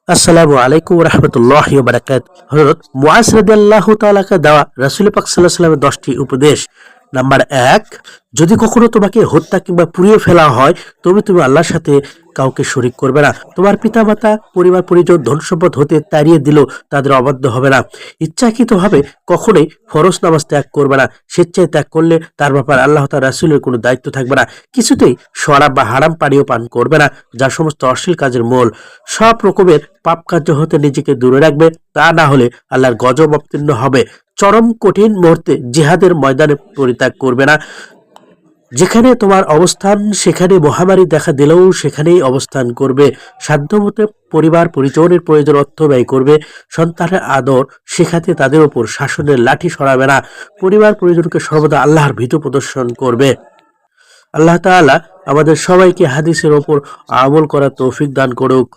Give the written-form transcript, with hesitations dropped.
আসসালামু আলাইকুম রহমতুল্লাহি ওয়া বারাকাতুহু। হযরত মুআজ রাদিয়াল্লাহু তাআলাকে দেওয়া রাসূল পাক সাল্লাল্লাহু আলাইহি ওয়াসাল্লামের 10টি উপদেশ। নাম্বার 1, যদি কখনো তোমাকে হত্যা কিংবা পুড়িয়ে ফেলা হয় তুমি আল্লাহর সাথে কাউকে শরীক করবে না। তোমার পিতামাতা, পরিবার পরিজন, ধন সম্পদ হতে তাড়িয়ে দিলেও তাদের অবাধ্য হবে না। ইচ্ছাকৃতভাবে কখনোই ফরজ নামাজ ত্যাগ করবে না। স্বেচ্ছায় ত্যাগ করলে তার ব্যাপারে আল্লাহ তাআলা রাসূলের কোনো দায়িত্ব থাকবে না। কিছুতেই শরাব বা হারাম পানীয় পান করবে না, যা সমস্ত অশ্লীল কাজের মূল। সব রকমের পাপ কার্য হতে নিজেকে দূরে রাখবে, তা না হলে আল্লাহর গজব অবতীর্ণ হবে। চরম কঠিন মুহূর্তে জিহাদের ময়দানে পরিত্যাগ করবে না। যেখানে তোমার অবস্থান সেখানে মহামারী দেখা দিলেও সেখানেই অবস্থান করবে। সাধ্যমতো পরিবার পরিজনের প্রয়োজন অর্থ ব্যয় করবে। সন্তানের আদর শেখাতে তাদের উপর শাসনের লাঠি সরাবে না। পরিবার পরিজনকে সর্বদা আল্লাহর ভীত প্রদর্শন করবে। আল্লাহ তাআলা আমাদের সবাইকে হাদিসের ওপর আমল করার তৌফিক দান করুক।